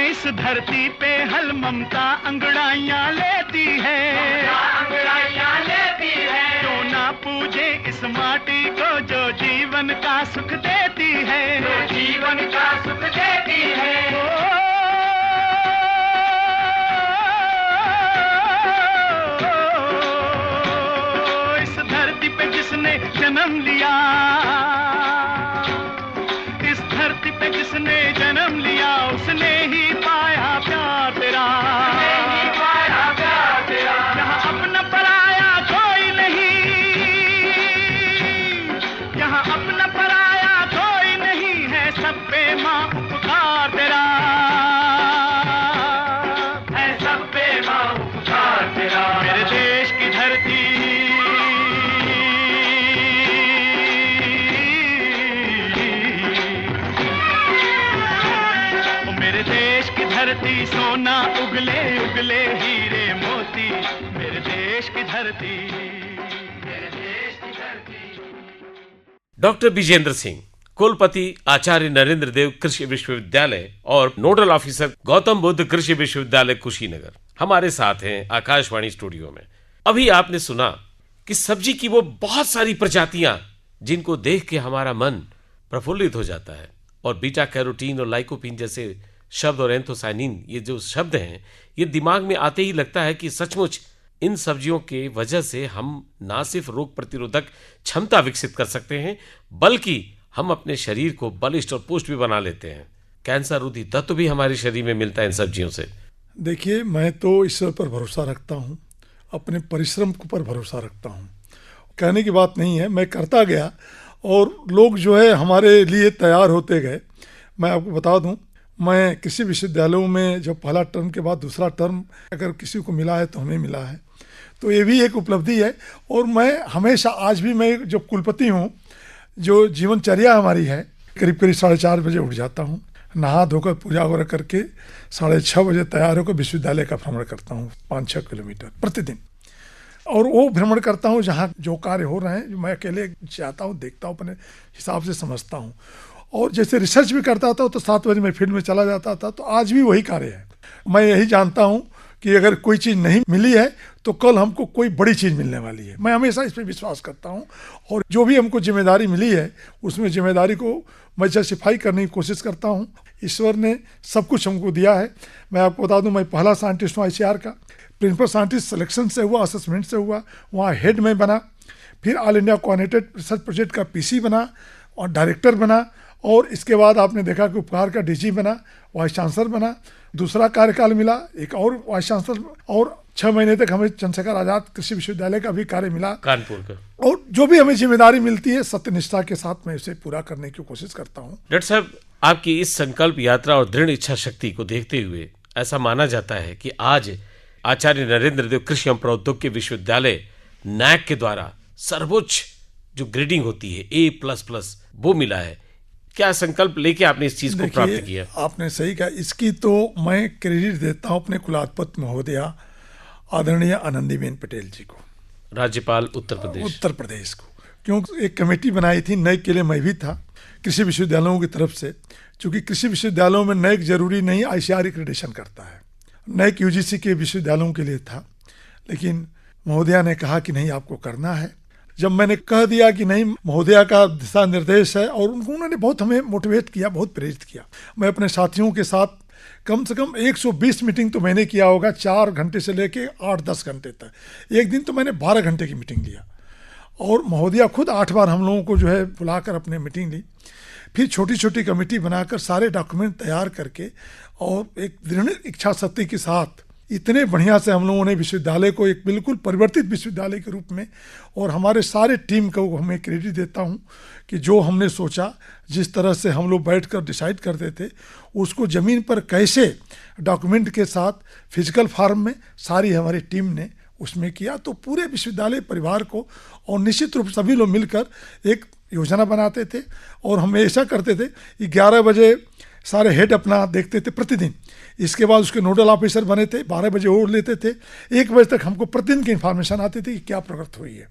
इस धरती पे हल ममता अंगड़ाइयां लेती है, अंगड़ाइयां लेती है। क्यों ना पूजे इस माटी को जो जीवन का सुख देती है, जो जीवन का सुख देती है। इस धरती पे जिसने जन्म लिया, इस धरती पे जिसने जन्म लिया, उसने ही पाया प्यार तेरा, पाया प्यार तेरा। यहाँ अपना पराया कोई नहीं, यहाँ अपना पराया कोई नहीं है, सब पे माँ उपकार तेरा है, सब पे माँ उपकार तेरा। मेरे देश की धरती, धरती सोना उगले उगले हीरे मोती, मेरे देश की धरती, मेरे देश की धरती। डॉक्टर विजेंद्र सिंह, कुलपति आचार्य नरेंद्र देव कृषि विश्वविद्यालय और नोडल ऑफिसर गौतम बुद्ध कृषि विश्वविद्यालय कुशीनगर, हमारे साथ हैं आकाशवाणी स्टूडियो में। अभी आपने सुना कि सब्जी की वो बहुत सारी प्रजातियां जिनको देख के हमारा मन प्रफुल्लित हो जाता है, और बीटा कैरोटीन और लाइकोपीन जैसे शब्द और एंथोसाइनिन, ये जो शब्द हैं, ये दिमाग में आते ही लगता है कि सचमुच इन सब्जियों के वजह से हम ना सिर्फ रोग प्रतिरोधक क्षमता विकसित कर सकते हैं, बल्कि हम अपने शरीर को बलिष्ठ और पुष्ट भी बना लेते हैं। कैंसर रोधी तत्व भी हमारे शरीर में मिलता है इन सब्जियों से। देखिए, मैं तो ईश्वर पर भरोसा रखता हूँ, अपने परिश्रम पर भरोसा रखता हूँ। कहने की बात नहीं है, मैं करता गया और लोग जो है हमारे लिए तैयार होते गए। मैं आपको बता दूँ, मैं कृषि विश्वविद्यालयों में जब पहला टर्म के बाद दूसरा टर्म अगर किसी को मिला है तो हमें मिला है, तो ये भी एक उपलब्धि है। और मैं हमेशा, आज भी मैं जब कुलपति हूँ, जो जीवनचर्या हमारी है, करीब करीब 4:30 बजे उठ जाता हूँ, नहा धोकर पूजा वगैरह करके 6:30 बजे तैयार होकर विश्वविद्यालय का भ्रमण करता हूँ 5-6 किलोमीटर प्रतिदिन। और वो भ्रमण करता हूँ जहाँ जो कार्य हो रहे हैं, जो मैं अकेले जाता हूँ, देखता हूँ, अपने हिसाब से समझता हूँ। और जैसे रिसर्च भी करता था तो 7 बजे मैं फील्ड में चला जाता था, तो आज भी वही कार्य है। मैं यही जानता हूँ कि अगर कोई चीज़ नहीं मिली है तो कल हमको कोई बड़ी चीज़ मिलने वाली है। मैं हमेशा इस पर विश्वास करता हूँ, और जो भी हमको जिम्मेदारी मिली है उसमें जिम्मेदारी को मैं जस्टिफाई करने की कोशिश करता हूँ। ईश्वर ने सब कुछ हमको दिया है। मैं आपको बता दूँ, मैं पहला साइंटिस्ट हूँ ICAR का, प्रिंसिपल साइंटिस्ट सिलेक्शन से हुआ, असेसमेंट से हुआ, वहाँ हेड में बना, फिर all India coordinated research project का PC बना और डायरेक्टर बना, और इसके बाद आपने देखा कि उपकार का DG बना, वाइस चांसलर बना, दूसरा कार्यकाल मिला, एक और वाइस चांसलर, और 6 महीने तक हमें चंद्रशेखर आजाद कृषि विश्वविद्यालय का भी कार्य मिला, कानपुर का। और जो भी हमें जिम्मेदारी मिलती है सत्यनिष्ठा के साथ मैं इसे पूरा करने की कोशिश करता हूँ। डॉक्टर साहब, आपकी इस संकल्प यात्रा और दृढ़ इच्छा शक्ति को देखते हुए ऐसा माना जाता है कि आज आचार्य नरेंद्र देव कृषि एवं प्रौद्योगिकी विश्वविद्यालय नैक के द्वारा सर्वोच्च जो ग्रेडिंग होती है A++ वो मिला है। क्या संकल्प लेके आपने इस चीज को प्राप्त देखिए, किया? आपने सही कहा। इसकी तो मैं क्रेडिट देता हूँ अपने कुलाधिपति महोदया आदरणीय आनंदीबेन पटेल जी को, राज्यपाल उत्तर प्रदेश को, क्योंकि एक कमेटी बनाई थी नैक के लिए, मैं भी था, कृषि विश्वविद्यालयों की तरफ से। चूंकि कृषि विश्वविद्यालयों में नैक जरूरी नहीं, ICAR एक्रेडिटेशन करता है। नैक UGC के विश्वविद्यालयों के लिए था, लेकिन महोदया ने कहा कि नहीं, आपको करना है। जब मैंने कह दिया कि नहीं, महोदया का दिशा निर्देश है, और उन्होंने बहुत हमें मोटिवेट किया, बहुत प्रेरित किया। मैं अपने साथियों के साथ कम से कम 120 मीटिंग तो मैंने किया होगा, 4 घंटे से लेके 8-10 घंटे तक। एक दिन तो मैंने 12 घंटे की मीटिंग लिया, और महोदया खुद 8 बार हम लोगों को जो है बुलाकर अपने मीटिंग ली। फिर छोटी छोटी कमेटी बनाकर सारे डॉक्यूमेंट तैयार करके, और एक दृढ़ इच्छा शक्ति के साथ इतने बढ़िया से हम लोगों ने विश्वविद्यालय को एक बिल्कुल परिवर्तित विश्वविद्यालय के रूप में, और हमारे सारे टीम को हमें क्रेडिट देता हूँ कि जो हमने सोचा, जिस तरह से हम लोग बैठकर डिसाइड करते थे, उसको ज़मीन पर कैसे डॉक्यूमेंट के साथ फिजिकल फॉर्म में सारी हमारी टीम ने उसमें किया। तो पूरे विश्वविद्यालय परिवार को, और निश्चित रूप से सभी लोग मिलकर एक योजना बनाते थे, और हम ऐसा करते थे 11 बजे सारे हेड अपना देखते थे प्रतिदिन। इसके बाद उसके नोडल ऑफिसर बने थे, 12 बजे और लेते थे, 1 बजे तक हमको प्रतिदिन की इन्फॉर्मेशन आती थी कि क्या प्रगति हुई है।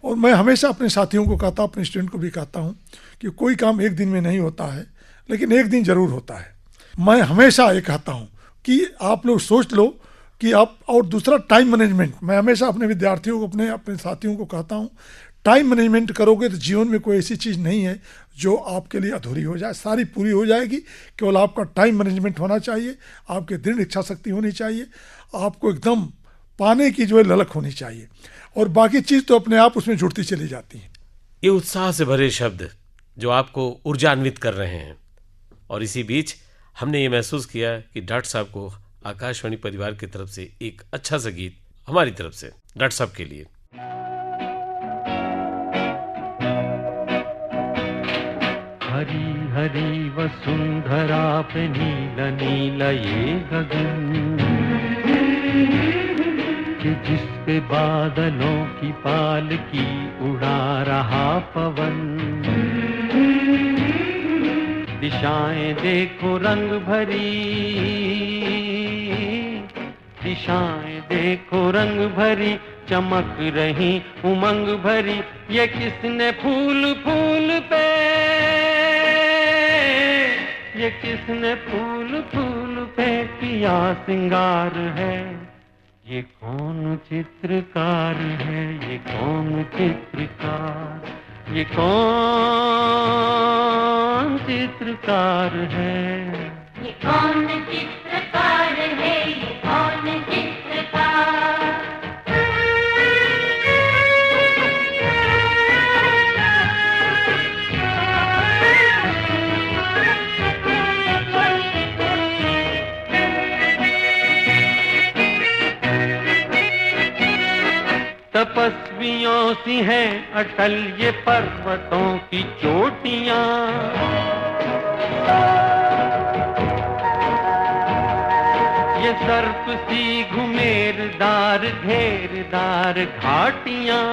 और मैं हमेशा अपने साथियों को कहता हूँ, अपने स्टूडेंट को भी कहता हूँ कि कोई काम एक दिन में नहीं होता है, लेकिन एक दिन जरूर होता है। मैं हमेशा ये कहता हूँ कि आप लोग सोच लो कि आप, और दूसरा टाइम मैनेजमेंट। मैं हमेशा अपने विद्यार्थियों को, अपने साथियों को कहता हूँ, टाइम मैनेजमेंट करोगे तो जीवन में कोई ऐसी चीज़ नहीं है जो आपके लिए अधूरी हो जाए, सारी पूरी हो जाएगी। केवल आपका टाइम मैनेजमेंट होना चाहिए, आपके दृढ़ इच्छा शक्ति होनी चाहिए, आपको एकदम पाने की जो है ललक होनी चाहिए, और बाकी चीज़ तो अपने आप उसमें जुड़ती चली जाती है। ये उत्साह से भरे शब्द जो आपको ऊर्जान्वित कर रहे हैं, और इसी बीच हमने ये महसूस किया कि डॉक्टर साहब को आकाशवाणी परिवार की तरफ से एक अच्छा सा गीत हमारी तरफ से डॉक्टर साहब के लिए। हरी हरी वसुंधरा पे नीला नीला ये गगन, कि जिस पे बादलों की पालकी उड़ा रहा पवन। दिशाएं देखो रंग भरी, दिशाएं देखो रंग भरी, चमक रही उमंग भरी। ये किसने फूल फूल पे, ये किसने फूल फूल पे किया सिंगार है। ये कौन चित्रकार है, ये कौन चित्रकार, ये कौन चित्रकार है। ये कौन चित्रकार है, ये कौन चित्रकार। तपस्वियों सी हैं अटल ये पर्वतों की चोटियां। ये सर्प सी घुमेरदार घेरदार घाटियां।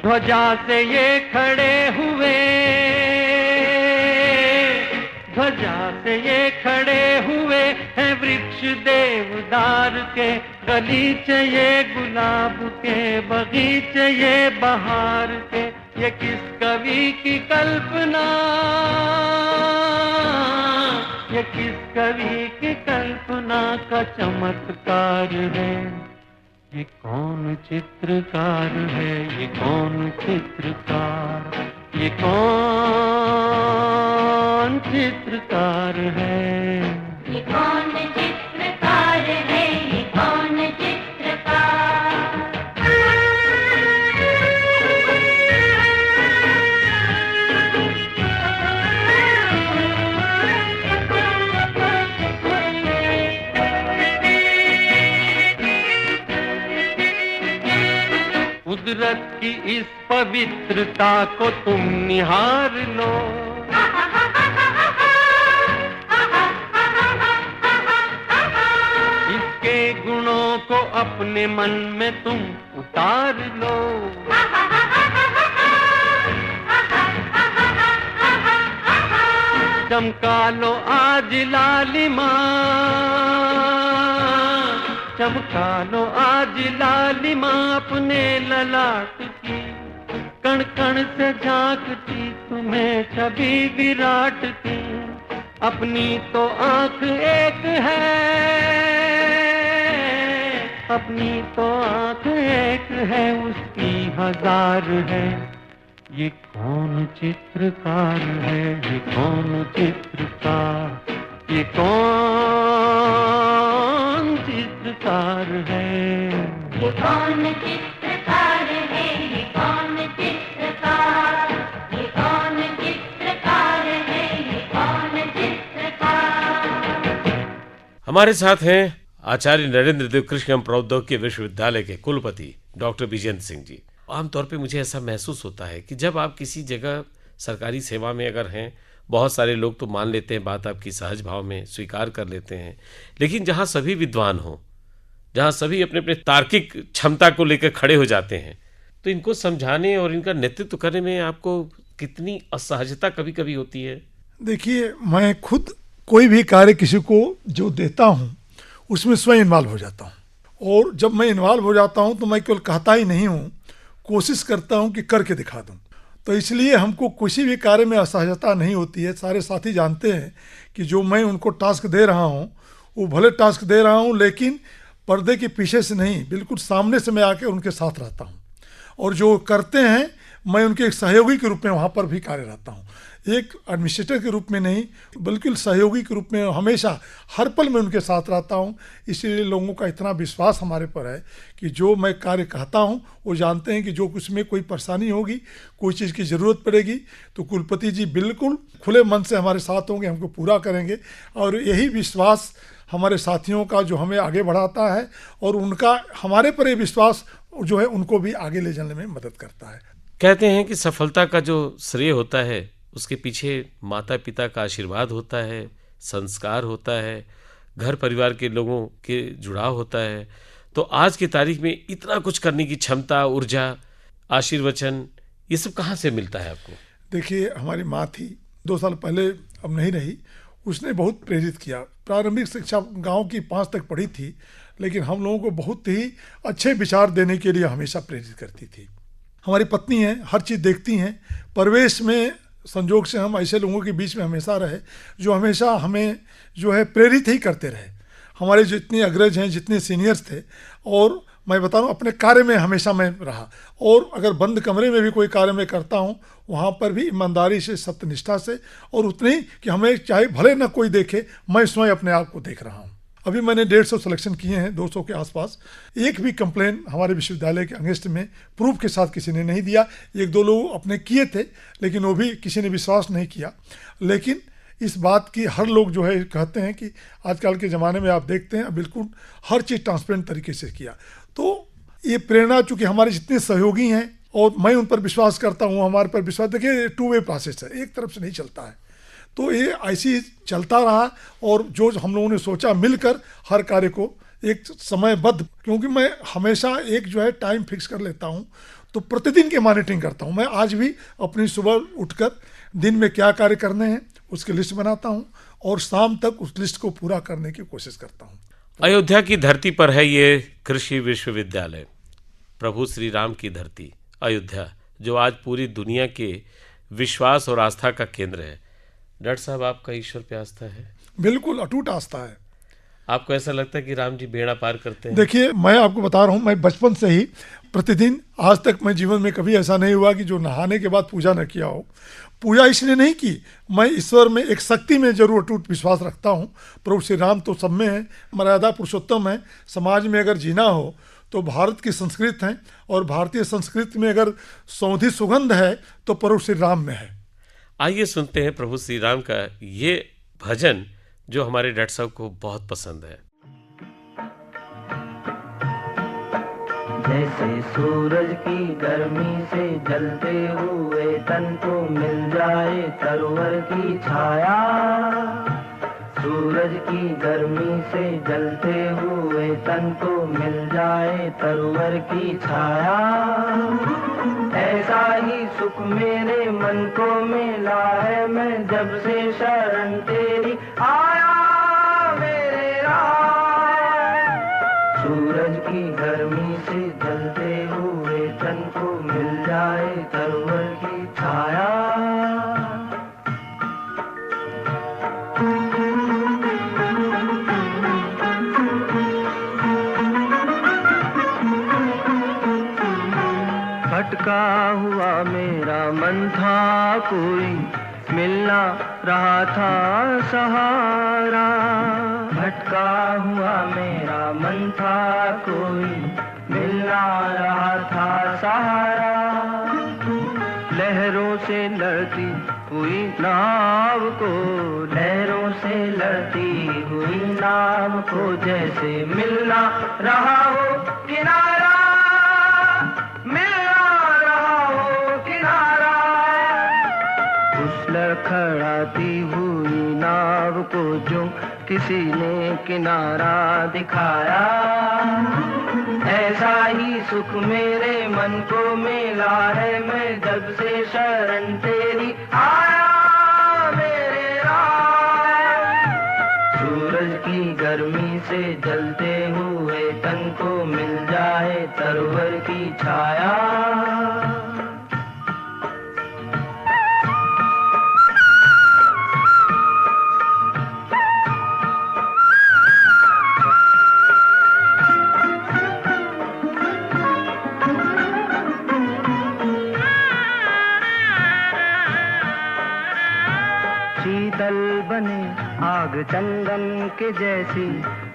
ध्वजा से ये खड़े हुए, ध्वजा से ये खड़े हुए हैं वृक्ष देवदार के। गलीचे ये गुलाब के, बगीचे ये बहार के। ये किस कवि की कल्पना, ये किस कवि की कल्पना का चमत्कार है। ये कौन चित्रकार है, ये कौन चित्रकार, ये कौन चित्रकार है। ये कौन चित्रकार है, ये कौन चित्रकार। कुदरत की इस पवित्रता को तुम निहार लो। ख्वाबों को अपने मन में तुम उतार लो। चमका लो आज लालिमा, चमका लो आज लालिमा अपने ललाट की, कण कण से झांकती तुम्हें छवि विराट की। अपनी तो आंख एक है, अपनी तो आंख एक है, उसकी हजार है। ये कौन चित्रकार है, ये कौन चित्रकार, ये कौन चित्रकार है। ये कौन चित्रकार है, ये कौन चित्रकार, ये कौन चित्रकार है, ये कौन चित्रकार। हमारे साथ हैं आचार्य नरेंद्र देव कृष्ण प्रौद्योगिकी विश्वविद्यालय के कुलपति डॉक्टर विजेंद्र सिंह जी। आमतौर पे मुझे ऐसा महसूस होता है कि जब आप किसी जगह सरकारी सेवा में अगर हैं, बहुत सारे लोग तो मान लेते हैं बात आपकी, सहज भाव में स्वीकार कर लेते हैं, लेकिन जहाँ सभी विद्वान हों, जहाँ सभी अपने अपने तार्किक क्षमता को लेकर खड़े हो जाते हैं, तो इनको समझाने और इनका नेतृत्व करने में आपको कितनी असहजता कभी कभी होती है? देखिए, मैं खुद कोई भी कार्य किसी को जो देता हूँ उसमें स्वयं इन्वॉल्व हो जाता हूँ, और जब मैं इन्वॉल्व हो जाता हूँ तो मैं केवल कहता ही नहीं हूँ, कोशिश करता हूँ कि करके दिखा दूँ। तो इसलिए हमको किसी भी कार्य में असहजता नहीं होती है। सारे साथी जानते हैं कि जो मैं उनको टास्क दे रहा हूँ वो भले टास्क दे रहा हूँ, लेकिन पर्दे के पीछे से नहीं, बिल्कुल सामने से मैं आके उनके साथ रहता हूँ, और जो करते हैं मैं उनके एक सहयोगी के रूप में वहाँ पर भी कार्य रहता हूँ। एक एडमिनिस्ट्रेटर के रूप में नहीं, बिल्कुल सहयोगी के रूप में हमेशा हर पल में उनके साथ रहता हूँ। इसीलिए लोगों का इतना विश्वास हमारे पर है कि जो मैं कार्य कहता हूँ वो जानते हैं कि जो कुछ में कोई परेशानी होगी, कोई चीज़ की ज़रूरत पड़ेगी, तो कुलपति जी बिल्कुल खुले मन से हमारे साथ होंगे, हमको पूरा करेंगे। और यही विश्वास हमारे साथियों का जो हमें आगे बढ़ाता है, और उनका हमारे पर ये विश्वास जो है उनको भी आगे ले जाने में मदद करता है। कहते हैं कि सफलता का जो श्रेय होता है उसके पीछे माता पिता का आशीर्वाद होता है, संस्कार होता है, घर परिवार के लोगों के जुड़ाव होता है। तो आज की तारीख में इतना कुछ करने की क्षमता, ऊर्जा, आशीर्वचन, ये सब कहाँ से मिलता है आपको? देखिए, हमारी माँ थी, 2 साल पहले अब नहीं रही, उसने बहुत प्रेरित किया। प्रारंभिक शिक्षा गांव की 5 तक पढ़ी थी, लेकिन हम लोगों को बहुत ही अच्छे विचार देने के लिए हमेशा प्रेरित करती थी। हमारी पत्नी हैं, हर चीज़ देखती हैं। परिवेश में संजोग से हम ऐसे लोगों के बीच में हमेशा रहे जो हमेशा हमें जो है प्रेरित ही करते रहे। हमारे जितने अग्रज हैं, जितने सीनियर्स थे, और मैं बता रहा हूँ अपने कार्य में हमेशा मैं रहा, और अगर बंद कमरे में भी कोई कार्य मैं करता हूँ वहाँ पर भी ईमानदारी से, सत्यनिष्ठा से, और उतने ही कि हमें चाहे भले ना कोई देखे, मैं स्वयं अपने आप को देख रहा हूँ। अभी मैंने 150 सिलेक्शन किए हैं, 200 के आसपास। एक भी कंप्लेन हमारे विश्वविद्यालय के अगेंस्ट में प्रूफ के साथ किसी ने नहीं दिया। 1-2 लोग अपने किए थे, लेकिन वो भी किसी ने विश्वास नहीं किया। लेकिन इस बात की हर लोग जो है कहते हैं कि आजकल के ज़माने में आप देखते हैं बिल्कुल हर चीज़ ट्रांसपेरेंट तरीके से किया। तो ये प्रेरणा, चूँकि हमारे जितने सहयोगी हैं और मैं उन पर विश्वास करता हूँ, हमारे पर विश्वास, देखिए 2 वे प्रोसेस है, एक तरफ से नहीं चलता है। तो ये ऐसी चलता रहा, और जो हम लोगों ने सोचा मिलकर हर कार्य को एक समयबद्ध, क्योंकि मैं हमेशा एक जो है टाइम फिक्स कर लेता हूँ, तो प्रतिदिन की मॉनिटरिंग करता हूँ। मैं आज भी अपनी सुबह उठकर दिन में क्या कार्य करने हैं उसकी लिस्ट बनाता हूँ, और शाम तक उस लिस्ट को पूरा करने की कोशिश करता हूँ। अयोध्या की धरती पर है ये कृषि विश्वविद्यालय, प्रभु श्री राम की धरती अयोध्या, जो आज पूरी दुनिया के विश्वास और आस्था का केंद्र है। डॉक्टर साहब, आपका ईश्वर पे आस्था है? बिल्कुल अटूट आस्था है। आपको ऐसा लगता है कि राम जी बेड़ा पार करते हैं? देखिए, मैं आपको बता रहा हूँ, मैं बचपन से ही प्रतिदिन, आज तक मैं जीवन में कभी ऐसा नहीं हुआ कि जो नहाने के बाद पूजा न किया हो। पूजा इसलिए नहीं की, मैं ईश्वर में, एक शक्ति में जरूर अटूट विश्वास रखता हूँ। प्रभु श्री राम तो सब में है, मर्यादा पुरुषोत्तम है। समाज में अगर जीना हो तो भारत की संस्कृति है, और भारतीय संस्कृति में अगर सौंधी सुगंध है तो प्रभु श्री राम में है। आइए सुनते हैं प्रभु श्री राम का ये भजन जो हमारे डॉक्टर साहब को बहुत पसंद है। जैसे सूरज की गर्मी से जलते हुए तन को मिल जाए तरवर की छाया, सूरज की गर्मी से जलते हुए तन को मिल जाए तरवर की छाया, ऐसा ही सुख मेरे मन को मिला है, मैं जब से शरण तेरी आया मेरे राम। सूरज की गर्मी से जलते हुए तन को मिल जाए तरवर की छाया। भटका हुआ मेरा मन था, कोई मिलना रहा था सहारा। भटका हुआ मेरा मन था, कोई मिलना रहा था सहारा। लहरों से लड़ती हुई नाव को, लहरों से लड़ती हुई नाव को जैसे मिलना रहा हो किनारा, मिलना रहा हो किनारा। उस लड़खड़ाती हुई नाव को जो किसी ने किनारा दिखाया, ऐसा ही सुख मेरे मन को मिला है, मैं जब से शरण तेरी आया मेरे राम। सूरज की गर्मी से जलते हुए तन को मिल जाए तरवर की छाया। शीतल बने आग चंदन के जैसी,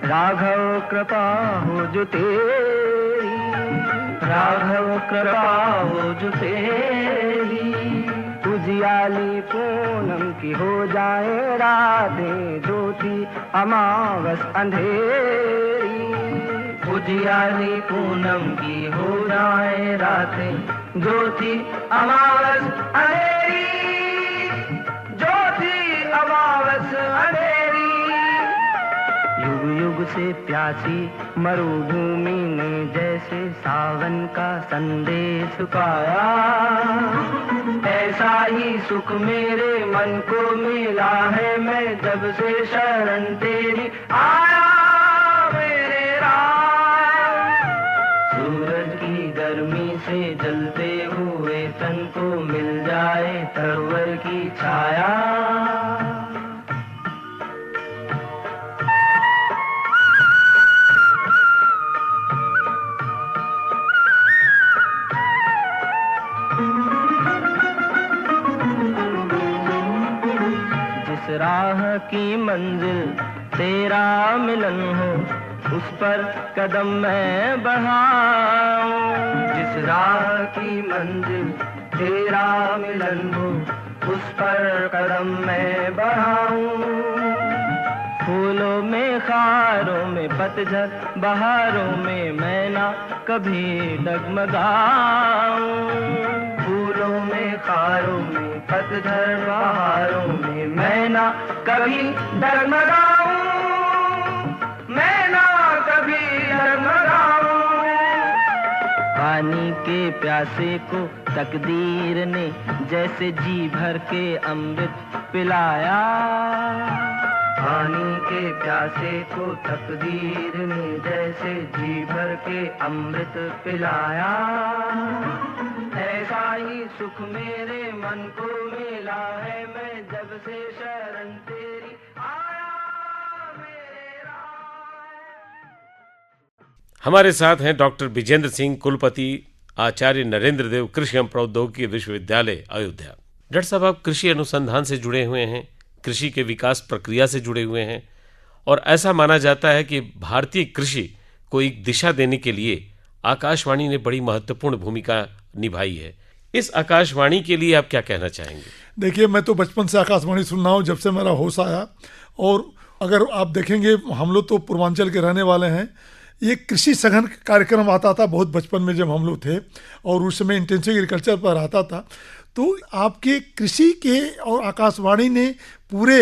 राघव कृपा हो जो तेरी, राघव कृपा हो जो तेरी। उजियाली पूनम की हो जाए रातें, ज्योति अमावस अंधेरी। उजियाली पूनम की हो जाए रातें, ज्योति अमावस अंधेरी, अमावस अंधेरी। युग युग से प्यासी मरुभूमि ने जैसे सावन का संदेश पाया, ऐसा ही सुख मेरे मन को मिला है, मैं जब से शरण तेरी आया मेरे राम। सूरज की गर्मी से जलते हुए तन को मिल जाए तरवर की छाया। राह की मंजिल तेरा मिलन हो, उस पर कदम मैं बढ़ाऊं। जिस राह की मंजिल तेरा मिलन हो, उस पर कदम मैं बढ़ाऊं। फूलों में खारों में पतझड़ बहारों में मैं ना कभी डगमगाऊं। फूलों में खारों में पतझड़ बहारों में मैं ना कभी डगमगाऊं, मैं ना कभी डगमगाऊं। पानी के प्यासे को तकदीर ने जैसे जी भर के अमृत पिलाया, पानी के प्यासे को तकदीर ने जैसे जी भर के अमृत पिलाया, ऐसा ही सुख मेरे मन को मिला है, मैं जब से शरण तेरी आया मेरे राम। हमारे साथ हैं डॉक्टर विजेंद्र सिंह, कुलपति आचार्य नरेंद्र देव कृषि एवं प्रौद्योगिकी विश्वविद्यालय अयोध्या। डॉक्टर साहब, आप कृषि अनुसंधान से जुड़े हुए हैं, कृषि के विकास प्रक्रिया से जुड़े हुए हैं, और ऐसा माना जाता है कि भारतीय कृषि को एक दिशा देने के लिए आकाशवाणी ने बड़ी महत्वपूर्ण भूमिका निभाई है। इस आकाशवाणी के लिए आप क्या कहना चाहेंगे? देखिए, मैं तो बचपन से आकाशवाणी सुन रहा हूँ, जब से मेरा होश आया। और अगर आप देखेंगे, हम लोग तो पूर्वांचल के रहने वाले हैं, ये कृषि सघन कार्यक्रम आता था बहुत बचपन में जब हम लोग थे, और उस समय इंटेंसिव एग्रीकल्चर पर आता था। तो आपके कृषि के और आकाशवाणी ने पूरे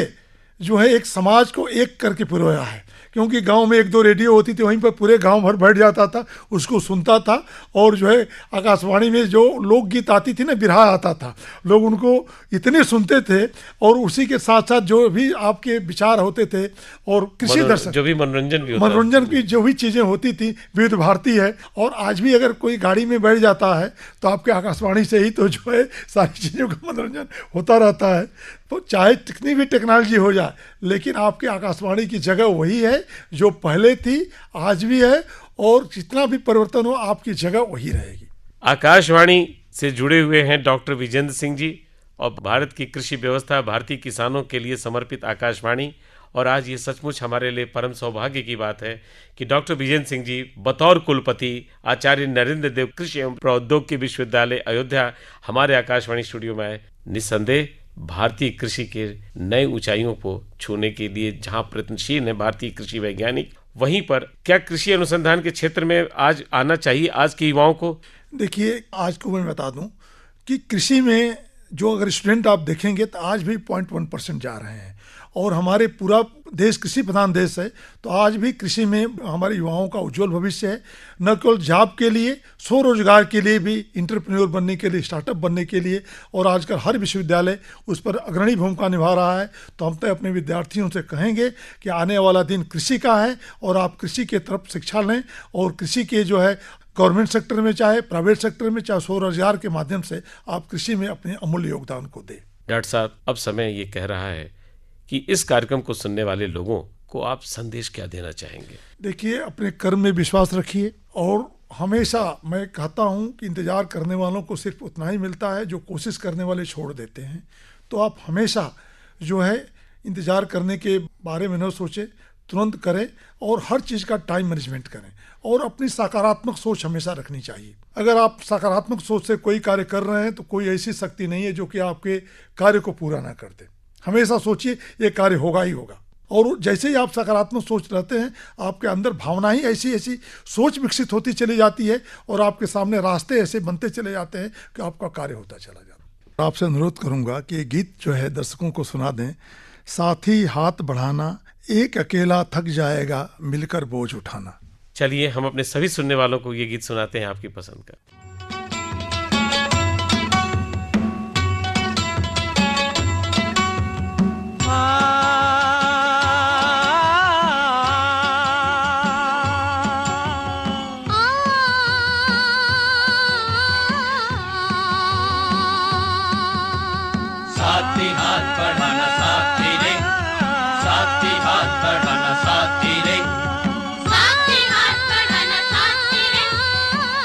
जो है एक समाज को एक करके पिरोया है। क्योंकि गांव में 1-2 रेडियो होती थी, वहीं पर पूरे गांव भर बैठ जाता था, उसको सुनता था। और जो है आकाशवाणी में जो लोकगीत आती थी ना, बिरहा आता था, लोग उनको इतने सुनते थे। और उसी के साथ साथ जो भी आपके विचार होते थे और कृषि दर्शन, जो भी मनोरंजन की जो भी चीज़ें होती थी, विविध भारती है। और आज भी अगर कोई गाड़ी में बैठ जाता है तो आपके आकाशवाणी से ही तो जो है सारी चीज़ों का मनोरंजन होता रहता है। तो चाहे कितनी भी टेक्नोलॉजी हो जाए, लेकिन आपके आकाशवाणी की जगह वही है जो पहले थी, आज भी है, और जितना भी परिवर्तन हो आपकी जगह वही रहेगी। आकाशवाणी से जुड़े हुए हैं डॉक्टर विजेंद्र सिंह जी, और भारत की कृषि व्यवस्था, भारतीय किसानों के लिए समर्पित आकाशवाणी। और आज ये सचमुच हमारे लिए परम सौभाग्य की बात है कि डॉक्टर विजेंद्र सिंह जी बतौर कुलपति आचार्य नरेंद्र देव कृषि एवं प्रौद्योगिकी विश्वविद्यालय अयोध्या हमारे आकाशवाणी स्टूडियो में आए। निस्संदेह भारतीय कृषि के नए ऊंचाइयों को छूने के लिए जहां प्रयत्नशील है भारतीय कृषि वैज्ञानिक, वहीं पर क्या कृषि अनुसंधान के क्षेत्र में आज आना चाहिए आज के युवाओं को? देखिए, आज को मैं बता दूं कि कृषि में जो अगर स्टूडेंट आप देखेंगे तो आज भी 0.1% जा रहे हैं। और हमारे पूरा देश कृषि प्रधान देश है, तो आज भी कृषि में हमारे युवाओं का उज्जवल भविष्य है। न केवल जॉब के लिए, स्वरोजगार के लिए भी, इंटरप्रेन्योर बनने के लिए, स्टार्टअप बनने के लिए। और आजकल हर विश्वविद्यालय उस पर अग्रणी भूमिका निभा रहा है। तो हम तो अपने विद्यार्थियों से कहेंगे कि आने वाला दिन कृषि का है, और आप कृषि के तरफ शिक्षा लें। और कृषि के जो है गवर्नमेंट सेक्टर में, चाहे प्राइवेट सेक्टर में, चाहे स्वरोजगार के माध्यम से आप कृषि में अपने अमूल्य योगदान को दें। डॉक्टर साहब, अब समय ये कह रहा है कि इस कार्यक्रम को सुनने वाले लोगों को आप संदेश क्या देना चाहेंगे? देखिए, अपने कर्म में विश्वास रखिए। और हमेशा मैं कहता हूँ कि इंतज़ार करने वालों को सिर्फ उतना ही मिलता है जो कोशिश करने वाले छोड़ देते हैं। तो आप हमेशा जो है इंतज़ार करने के बारे में न सोचें, तुरंत करें, और हर चीज़ का टाइम मैनेजमेंट करें। और अपनी सकारात्मक सोच हमेशा रखनी चाहिए। अगर आप सकारात्मक सोच से कोई कार्य कर रहे हैं तो कोई ऐसी शक्ति नहीं है जो कि आपके कार्य को पूरा ना कर दे। हमेशा सोचिए ये कार्य होगा ही होगा। और जैसे ही आप सकारात्मक सोच रहते हैं, आपके अंदर भावना ही ऐसी ऐसी सोच विकसित होती चली जाती है, और आपके सामने रास्ते ऐसे बनते चले जाते हैं कि आपका कार्य होता चला जाता है। आपसे अनुरोध करूंगा कि ये गीत जो है दर्शकों को सुना दें। साथी हाथ बढ़ाना, एक अकेला थक जाएगा, मिलकर बोझ उठाना। चलिए, हम अपने सभी सुनने वालों को ये गीत सुनाते हैं आपकी पसंद का। साथी हाथ बढ़ाना साथी रे, साथी हाथ बढ़ाना साथी रे, साथी हाथ बढ़ाना साथी रे,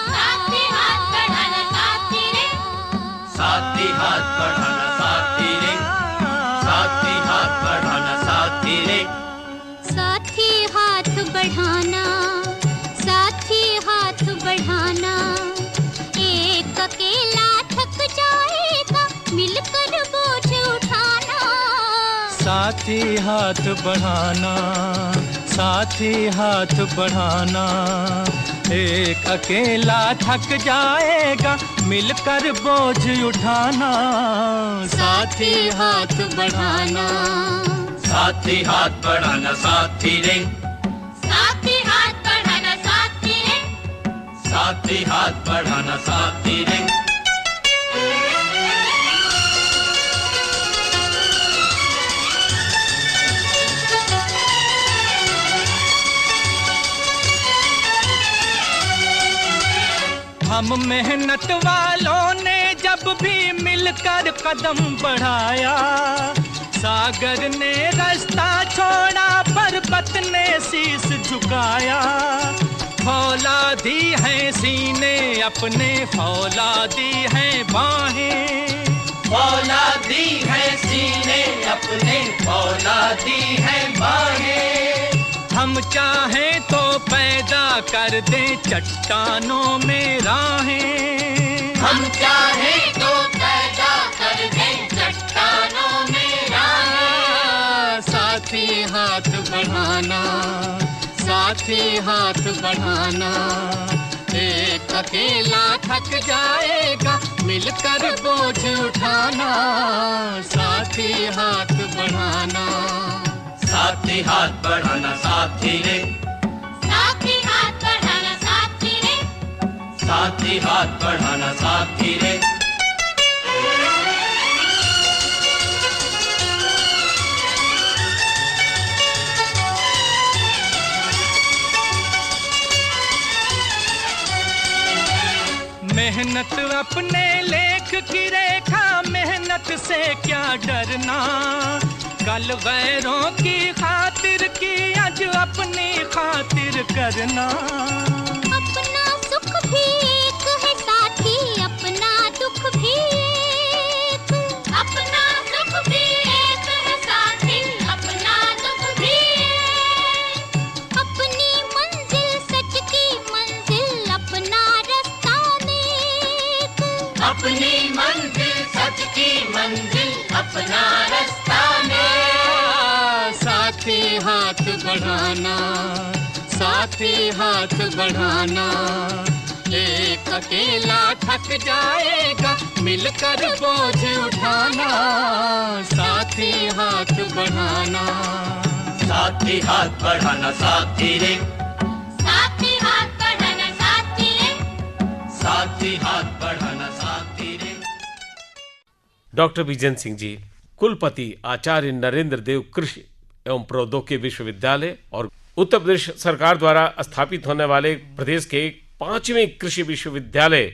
साथी हाथ बढ़ाना साथी रे, साथी हाथ बढ़ाना साथी रे, साथी हाथ बढ़ाना साथी रे, साथी हाथ बढ़ाना, साथी हाथ बढ़ाना, एक अकेला थक जाएगा, मिलकर बोझ उठाना। साथी हाथ बढ़ाना, साथी हाथ बढ़ाना, एक अकेला थक जाएगा, मिलकर बोझ उठाना। साथी हाथ बढ़ाना, साथी हाथ बढ़ाना साथी रे, साथी हाथ बढ़ाना साथी रे, साथी हाथ बढ़ाना साथी रे। हम मेहनत वालों ने जब भी मिलकर कदम बढ़ाया, सागर ने रास्ता छोड़ा, पर्वत ने शीश झुकाया। फौलादी है सीने अपने, फौलादी है बाहें, फौलादी है सीने अपने, फौलादी है बाहें। हम चाहें तो पैदा कर दें चट्टानों में राहें। हम चाहें तो पैदा कर दें चट्टानों में राहें। साथी हाथ बढ़ाना, साथी हाथ बढ़ाना, एक अकेला थक जाएगा, मिलकर बोझ उठाना। साथी हाथ बढ़ाना। साथी हाथ बढ़ाना साथी रे, साथी हाथ बढ़ाना साथी रे, साथी हाथ बढ़ाना साथी रे। मेहनत अपने लेख की रेखा, मेहनत से क्या डरना, कल गैरों की खातिर की आज अपनी खातिर करना। अपना सुख भी एक है साथी, अपना दुख भी एक, अपना सुख भी एक है साथी, अपना दुख भी एक, अपनी मंजिल सच की मंजिल, अपना रास्ता नेक, अपनी मंजिल सच की मंजिल, अपना रास्ता ने। साथी हाथ बढ़ाना, साथी हाथ बढ़ाना, एक अकेला थक जाएगा, मिलकर बोझ उठाना। साथी हाथ बढ़ाना, साथी हाथ बढ़ाना साथी रे, साथी हाथ बढ़ाना साथी रे, साथी हाथ बढ़ाना साथी रे। डॉक्टर विजेंद्र सिंह जी कुलपति आचार्य नरेंद्र देव कृषि एवं प्रौद्योगिकी विश्वविद्यालय और उत्तर प्रदेश सरकार द्वारा स्थापित होने वाले प्रदेश के 5वें कृषि विश्वविद्यालय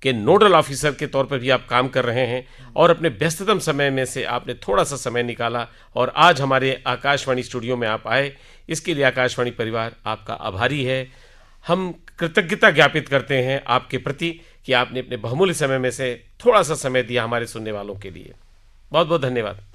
के नोडल ऑफिसर के तौर पर भी आप काम कर रहे हैं और अपने व्यस्ततम समय में से आपने थोड़ा सा समय निकाला और आज हमारे आकाशवाणी स्टूडियो में आप आए। इसके लिए आकाशवाणी परिवार आपका आभारी है। हम कृतज्ञता ज्ञापित करते हैं आपके प्रति कि आपने अपने बहुमूल्य समय में से थोड़ा सा समय दिया हमारे सुनने वालों के लिए। बहुत बहुत धन्यवाद।